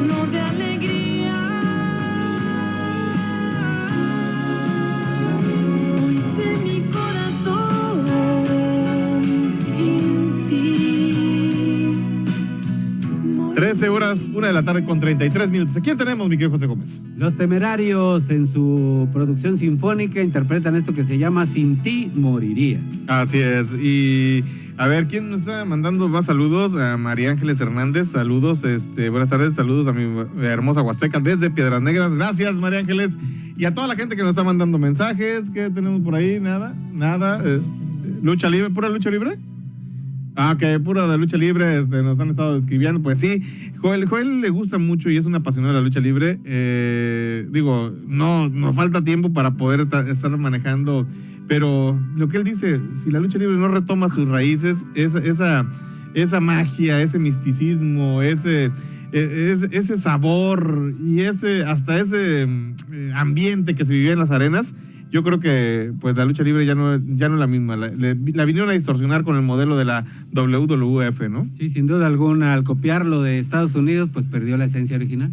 lleno de alegría. Hoy sé mi corazón sin ti. 13 horas, 1 de la tarde con 33 minutos. ¿A quién tenemos, mi querido José Gómez? Los Temerarios, en su producción sinfónica, interpretan esto que se llama Sin ti moriría. Así es. Y a ver, ¿quién nos está mandando más saludos? A María Ángeles Hernández, saludos, buenas tardes, saludos a mi hermosa Huasteca desde Piedras Negras. Gracias, María Ángeles. Y a toda la gente que nos está mandando mensajes. ¿Qué tenemos por ahí? Nada. Lucha libre, pura lucha libre. Que pura de lucha libre, nos han estado escribiendo. Pues sí, Joel le gusta mucho y es un apasionado de la lucha libre. No nos falta tiempo para poder estar manejando, pero lo que él dice, si la lucha libre no retoma sus raíces, esa magia, ese misticismo, ese sabor y ese ambiente que se vivía en las arenas, yo creo que pues la lucha libre ya no es la misma. La vinieron a distorsionar con el modelo de la WWF, ¿no? Sí, sin duda alguna, al copiarlo de Estados Unidos, pues perdió la esencia original.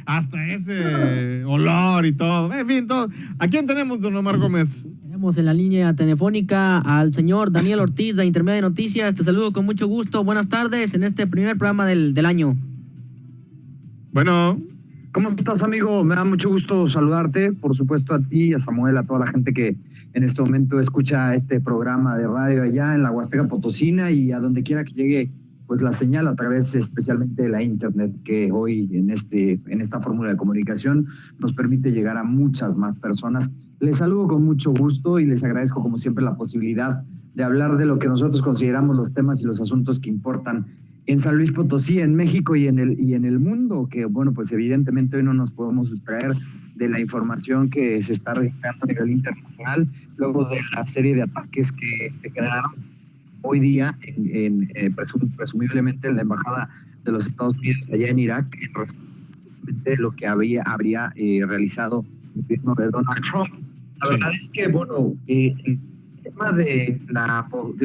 Hasta ese olor y todo. En fin, todo. ¿A quién tenemos, don Omar Gómez? Tenemos en la línea telefónica al señor Daniel Ortiz de Intermedia Noticias. Te saludo con mucho gusto. Buenas tardes en este primer programa del año. Bueno. ¿Cómo estás, amigo? Me da mucho gusto saludarte, por supuesto a ti, a Samuel, a toda la gente que en este momento escucha este programa de radio allá en la Huasteca Potosina y a donde quiera que llegue pues la señal a través especialmente de la internet, que hoy en esta fórmula de comunicación nos permite llegar a muchas más personas. Les saludo con mucho gusto y les agradezco como siempre la posibilidad de hablar de lo que nosotros consideramos los temas y los asuntos que importan en San Luis Potosí, en México y en el mundo, que bueno, pues evidentemente hoy no nos podemos sustraer de la información que se está registrando a nivel internacional, luego de la serie de ataques que se generaron hoy día, presumiblemente en la embajada de los Estados Unidos allá en Irak, de lo que habría realizado el gobierno de Donald Trump. La verdad es que, bueno, el tema de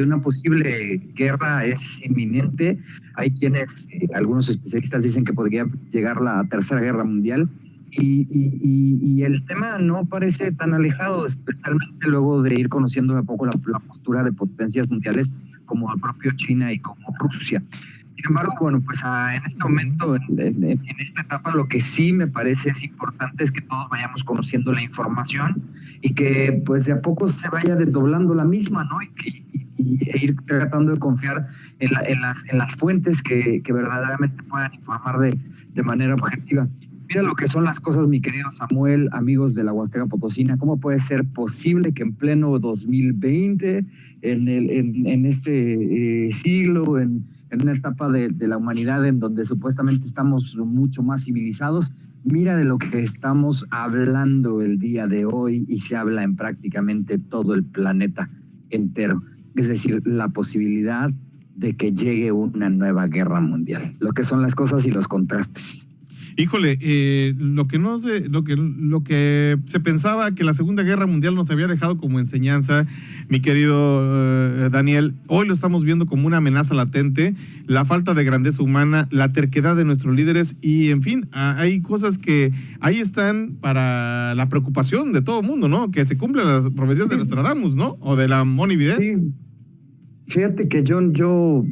una posible guerra es inminente. Hay quienes, algunos especialistas dicen que podría llegar la Tercera Guerra Mundial y el tema no parece tan alejado, especialmente luego de ir conociendo un poco la postura de potencias mundiales como el propio China y como Rusia. Sin embargo, bueno, pues en este momento, en esta etapa, lo que sí me parece es importante es que todos vayamos conociendo la información y que pues de a poco se vaya desdoblando la misma, ¿no? E ir tratando de confiar en las fuentes que verdaderamente puedan informar de manera objetiva. Mira lo que son las cosas, mi querido Samuel, amigos de la Huasteca Potosina. ¿Cómo puede ser posible que en pleno 2020, en este siglo, en una etapa de la humanidad en donde supuestamente estamos mucho más civilizados, mira de lo que estamos hablando el día de hoy y se habla en prácticamente todo el planeta entero? Es decir, la posibilidad de que llegue una nueva guerra mundial. Lo que son las cosas y los contrastes. Híjole, lo que se pensaba que la Segunda Guerra Mundial nos había dejado como enseñanza, mi querido Daniel, hoy lo estamos viendo como una amenaza latente, la falta de grandeza humana, la terquedad de nuestros líderes y, en fin, hay cosas que ahí están para la preocupación de todo el mundo, ¿no? Que se cumplan las profecías de Nostradamus, ¿no? O de la Moni Vidente. Sí. Fíjate que yo no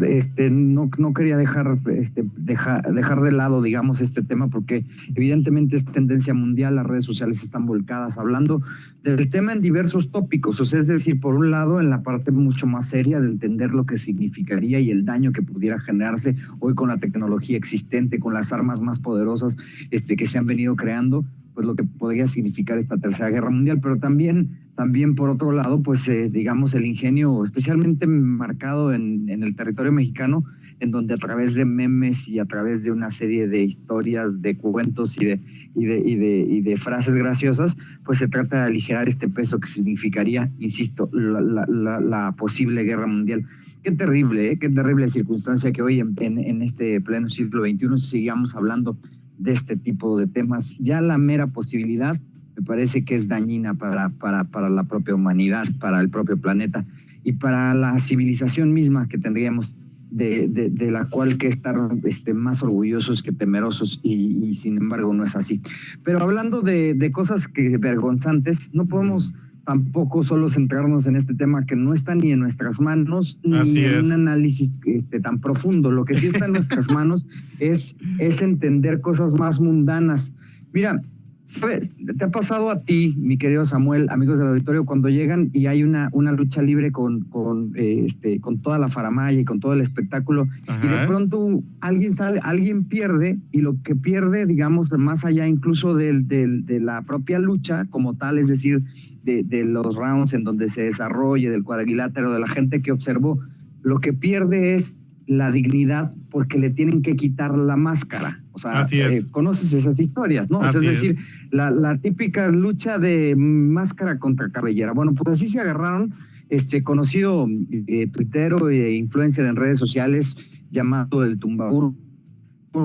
quería dejar de lado, digamos, este tema, porque evidentemente es tendencia mundial, las redes sociales están volcadas hablando del tema en diversos tópicos, o sea, es decir, por un lado, en la parte mucho más seria de entender lo que significaría y el daño que pudiera generarse hoy con la tecnología existente, con las armas más poderosas que se han venido creando, pues lo que podría significar esta Tercera Guerra Mundial, pero también por otro lado, pues digamos el ingenio especialmente marcado en el territorio mexicano, en donde a través de memes y a través de una serie de historias, de cuentos y de frases graciosas, pues se trata de aligerar este peso que significaría, insisto, la posible guerra mundial. Qué terrible circunstancia que hoy en este pleno siglo XXI sigamos hablando de este tipo de temas. Ya la mera posibilidad me parece que es dañina para la propia humanidad, para el propio planeta y para la civilización misma que tendríamos de la cual que estar más orgullosos que temerosos, y sin embargo no es así. Pero hablando de cosas que vergonzantes, no podemos tampoco solo centrarnos en este tema que no está ni en nuestras manos, ni en un análisis tan profundo. Lo que sí está en nuestras manos es entender cosas más mundanas. Mira, ¿sabes? ¿Te ha pasado a ti, mi querido Samuel, amigos del auditorio, cuando llegan y hay una lucha libre con toda la faramalla y con todo el espectáculo, y de pronto alguien pierde, y lo que pierde, digamos, más allá incluso de la propia lucha como tal, es decir, de los rounds en donde se desarrolle, del cuadrilátero, de la gente que observó, lo que pierde es la dignidad porque le tienen que quitar la máscara. O sea, conoces esas historias, ¿no? O sea, es decir, la típica lucha de máscara contra cabellera. Bueno, pues así se agarraron conocido tuitero e influencer en redes sociales llamado el Tumbaburro.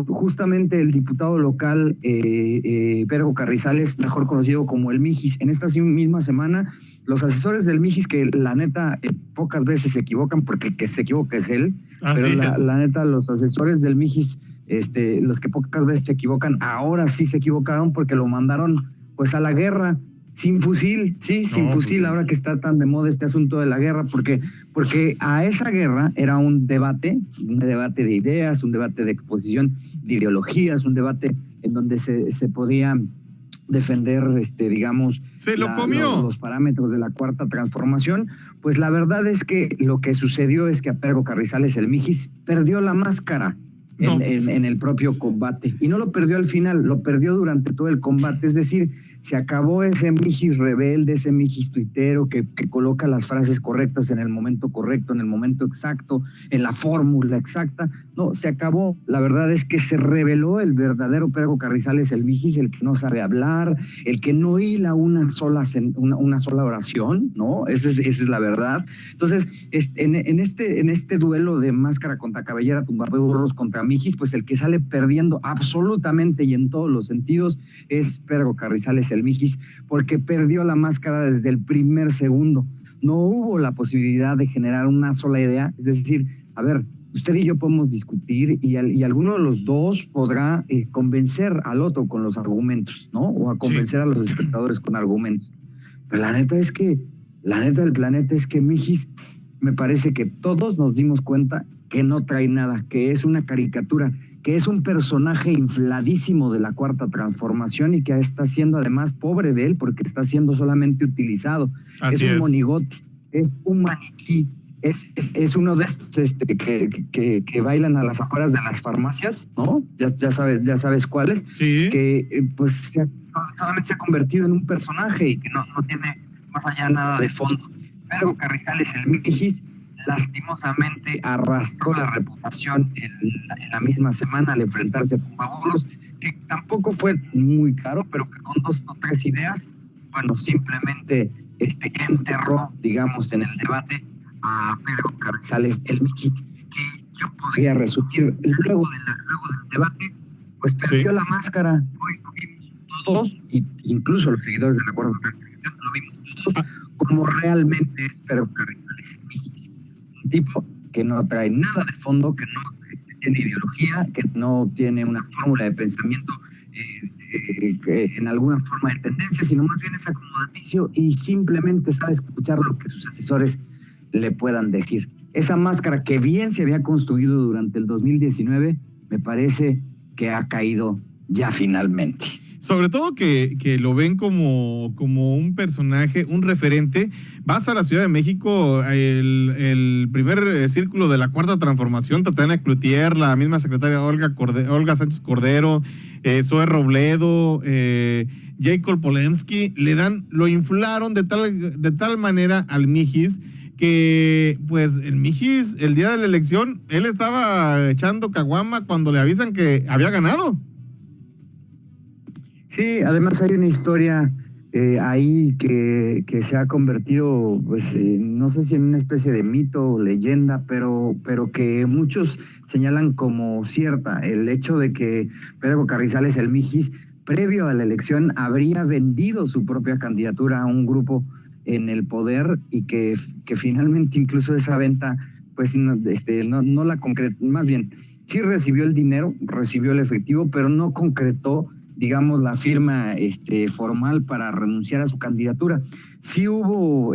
Justamente el diputado local Pedro Carrizales, mejor conocido como el Mijis. En esta misma semana, los asesores del Mijis, que la neta pocas veces se equivocan, porque que se equivoca es él, pero la neta, los asesores del Mijis, los que pocas veces se equivocan, ahora sí se equivocaron porque lo mandaron pues a la guerra. Sin fusil, sin fusil, ahora que está tan de moda este asunto de la guerra, porque a esa guerra era un debate de ideas, un debate de exposición de ideologías, un debate en donde se podía defender, digamos, los parámetros de la cuarta transformación. Pues la verdad es que lo que sucedió es que a Pedro Carrizales, el Mijis, perdió la máscara. En el propio combate, y no lo perdió al final, lo perdió durante todo el combate. Es decir, se acabó ese Mijis rebelde, ese Mijis tuitero que coloca las frases correctas en el momento correcto, en el momento exacto, en la fórmula exacta. No, se acabó. La verdad es que se reveló el verdadero Pedro Carrizales, el Mijis, el que no sabe hablar, el que no hila una sola oración, ¿no? Esa es la verdad. Entonces, en este duelo de máscara contra cabellera, tumbaburros contra Mijis, pues el que sale perdiendo absolutamente y en todos los sentidos es Pedro Carrizales, el Mijis, porque perdió la máscara desde el primer segundo. No hubo la posibilidad de generar una sola idea. Es decir, a ver, usted y yo podemos discutir y alguno de los dos podrá convencer al otro con los argumentos, ¿no? O a convencer a los espectadores con argumentos. Pero la neta del planeta es que Mijis, me parece que todos nos dimos cuenta que no trae nada, que es una caricatura, que es un personaje infladísimo de la cuarta transformación y que está siendo además, pobre de él, porque está siendo solamente utilizado. Es un monigote, es un maniquí, es uno de estos que bailan a las afueras de las farmacias, ¿no? Ya sabes cuáles, que pues solamente se ha convertido en un personaje y que no tiene más allá nada de fondo. Pedro Carrizales, el Mijis, lastimosamente arrastró la reputación en la misma semana al enfrentarse a Tumbaburros, que tampoco fue muy caro, pero que con 2 o 3 ideas, bueno, simplemente enterró, digamos, en el debate a Pedro Carrizales, el Mijis, que yo podría resumir luego del debate, pues perdió la máscara. Hoy lo vimos todos, incluso los seguidores de la cuarta transformación, lo vimos todos como realmente es Pedro Carrizales, el Mijis. Un tipo que no trae nada de fondo, que no tiene ideología, que no tiene una fórmula de pensamiento en alguna forma de tendencia, sino más bien es acomodaticio y simplemente sabe escuchar lo que sus asesores le puedan decir. Esa máscara que bien se había construido durante el 2019, me parece que ha caído ya finalmente. Sobre todo que lo ven como un personaje, un referente. Vas a la Ciudad de México, el primer círculo de la cuarta transformación, Tatiana Cloutier, la misma secretaria Olga Sánchez Cordero, Zoe Robledo, Jacob Polensky, lo inflaron de tal manera al Mijis que pues el Mijis, el día de la elección, él estaba echando caguama cuando le avisan que había ganado. Sí, además hay una historia ahí que se ha convertido, pues, no sé si en una especie de mito o leyenda, pero que muchos señalan como cierta. El hecho de que Pedro Carrizales, el Mijis, previo a la elección, habría vendido su propia candidatura a un grupo en el poder y que finalmente incluso esa venta pues no la concretó, más bien, sí recibió el dinero, recibió el efectivo, pero no concretó, digamos, la firma formal para renunciar a su candidatura. Sí hubo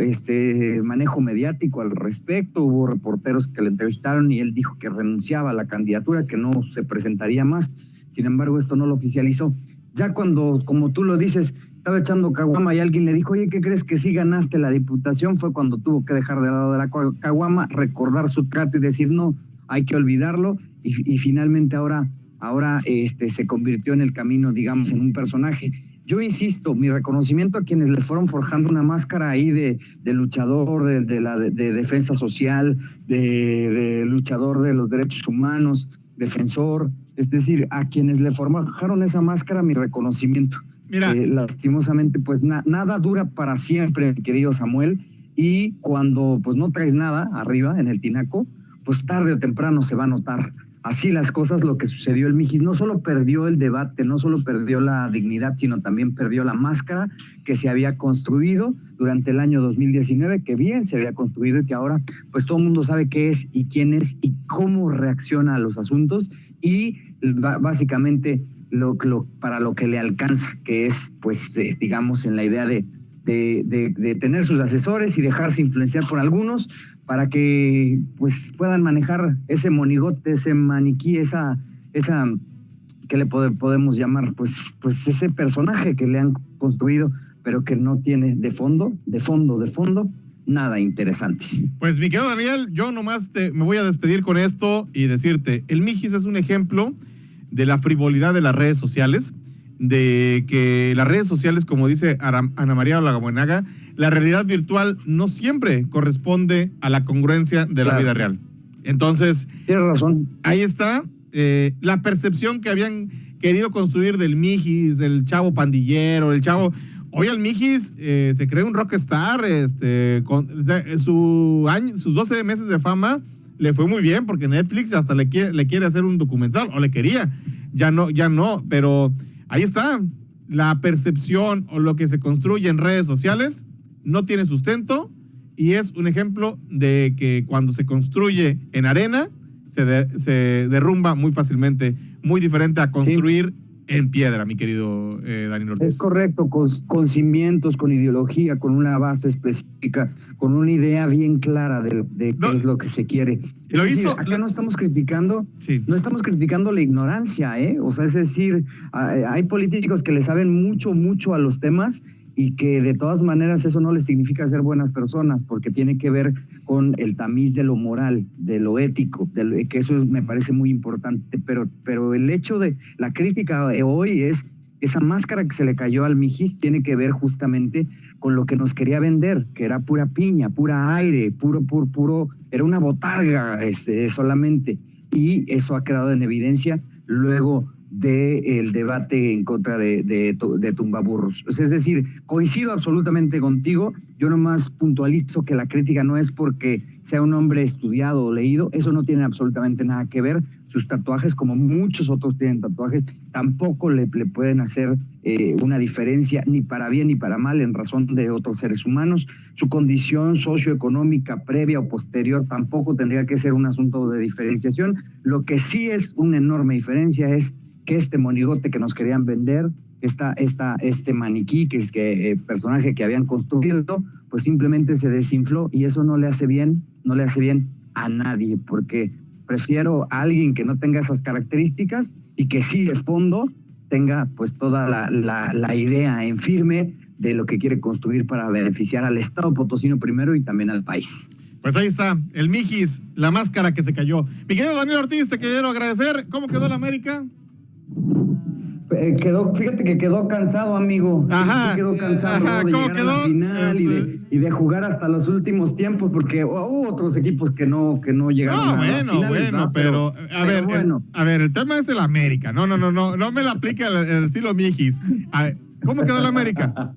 manejo mediático al respecto, hubo reporteros que le entrevistaron y él dijo que renunciaba a la candidatura, que no se presentaría más. Sin embargo, esto no lo oficializó. Ya cuando, como tú lo dices, estaba echando caguama y alguien le dijo, oye, ¿qué crees que sí ganaste la diputación? Fue cuando tuvo que dejar de lado de la caguama, recordar su trato y decir, no, hay que olvidarlo. Y finalmente ahora se convirtió en el camino, digamos, en un personaje. Yo insisto, mi reconocimiento a quienes le fueron forjando una máscara ahí de luchador, de defensa social, de luchador de los derechos humanos, defensor, es decir, a quienes le forjaron esa máscara, mi reconocimiento. Mira, lastimosamente, pues nada dura para siempre, mi querido Samuel, y cuando pues no traes nada arriba en el tinaco, pues tarde o temprano se va a notar. Así las cosas, lo que sucedió el Mijis, no solo perdió el debate, no solo perdió la dignidad, sino también perdió la máscara que se había construido durante el año 2019, que bien se había construido y que ahora pues todo el mundo sabe qué es y quién es y cómo reacciona a los asuntos y básicamente para lo que le alcanza, que es pues digamos en la idea de tener sus asesores y dejarse influenciar por algunos para que pues puedan manejar ese monigote, ese maniquí, esa ¿qué le podemos llamar? Pues ese personaje que le han construido, pero que no tiene de fondo, nada interesante. Pues mi querido Daniel, yo nomás me voy a despedir con esto y decirte, el Mijis es un ejemplo de la frivolidad de las redes sociales, de que las redes sociales, como dice Ana María Olagomenaga, la realidad virtual no siempre corresponde a la congruencia de la vida real. Entonces, tienes razón. Ahí está la percepción que habían querido construir del Mijis, del chavo pandillero, el chavo. Hoy al Mijis se cree un rockstar, con sus 12 meses de fama le fue muy bien porque Netflix hasta le quiere hacer un documental, o le quería, ya no, pero ahí está, la percepción o lo que se construye en redes sociales no tiene sustento y es un ejemplo de que cuando se construye en arena se derrumba muy fácilmente, muy diferente a construir en piedra, mi querido Daniel Ortiz. Es correcto, con cimientos, con ideología, con una base específica, con una idea bien clara de qué es lo que se quiere. Acá no estamos criticando, no estamos criticando la ignorancia, o sea, es decir, hay políticos que le saben mucho a los temas y que de todas maneras eso no les significa ser buenas personas, porque tiene que ver con el tamiz de lo moral, de lo ético, que eso me parece muy importante, pero el hecho de la crítica hoy es esa máscara que se le cayó al Mijis tiene que ver justamente con lo que nos quería vender, que era pura piña, pura aire, puro, era una botarga solamente, y eso ha quedado en evidencia luego del debate en contra de Tumbaburros. Es decir, coincido absolutamente contigo, yo nomás puntualizo que la crítica no es porque sea un hombre estudiado o leído, eso no tiene absolutamente nada que ver. Sus tatuajes, como muchos otros tienen tatuajes, tampoco le pueden hacer una diferencia ni para bien ni para mal en razón de otros seres humanos. Su condición socioeconómica previa o posterior tampoco tendría que ser un asunto de diferenciación. Lo que sí es una enorme diferencia es que este monigote que nos querían vender, este maniquí, que es personaje que habían construido, pues simplemente se desinfló y eso no le hace bien a nadie, porque prefiero a alguien que no tenga esas características y que sí de fondo tenga pues toda la idea en firme de lo que quiere construir para beneficiar al Estado potosino primero y también al país. Pues ahí está, el Mijis, la máscara que se cayó. Mi querido Daniel Ortiz, te quiero agradecer. ¿Cómo quedó la América? Fíjate que quedó cansado, amigo. Quedó cansado de llegar a la final y de jugar hasta los últimos tiempos, porque hubo otros equipos que no llegaron a las finales, pero a ver, el tema es el América. No me la aplique el estilo Mijis. ¿Cómo quedó la América?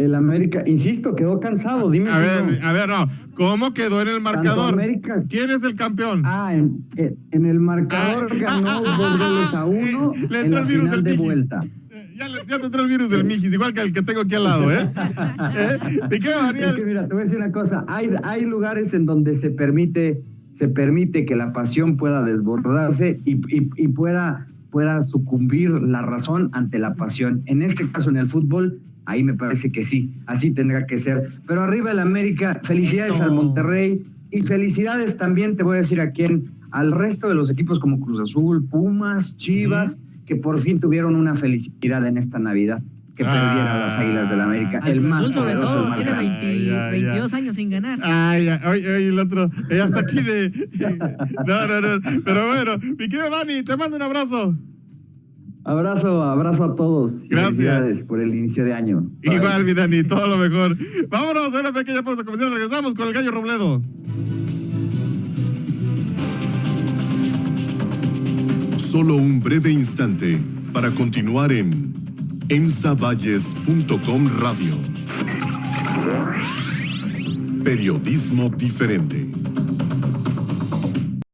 El América, insisto, quedó cansado. Dime A si ver, no. a ver, no. ¿Cómo quedó en el marcador? América- ¿Quién es el campeón? En el marcador ganó 2-1 Le en entró la el virus final del de Mijis. vuelta. Ya te entró el virus del Mijis, igual que el que tengo aquí al lado, ¿eh? ¿Y qué, Daniel? Es que mira, te voy a decir una cosa. Hay lugares en donde se permite que la pasión pueda desbordarse y pueda sucumbir la razón ante la pasión. En este caso, en el fútbol, ahí me parece que sí, así tendrá que ser. Pero arriba el América, felicidades Eso. al Monterrey y felicidades también, te voy a decir a quién, al resto de los equipos como Cruz Azul, Pumas, Chivas, que por fin tuvieron una felicidad en esta Navidad, que perdieran las Águilas del América. Al El Cruz más Azul, sobre poderoso, el todo, más tiene grande. Ya. 22 años sin ganar. Ay, oye, el otro, hasta aquí de... No. Pero bueno, mi querido Dani, te mando un abrazo. Abrazo a todos. Gracias. Felicidades por el inicio de año. Bye. Igual, mi Dani, todo lo mejor. Vámonos a una pequeña pausa comercial. Regresamos con el Gallo Robledo. Solo un breve instante para continuar en emsavalles.com Radio. Periodismo diferente.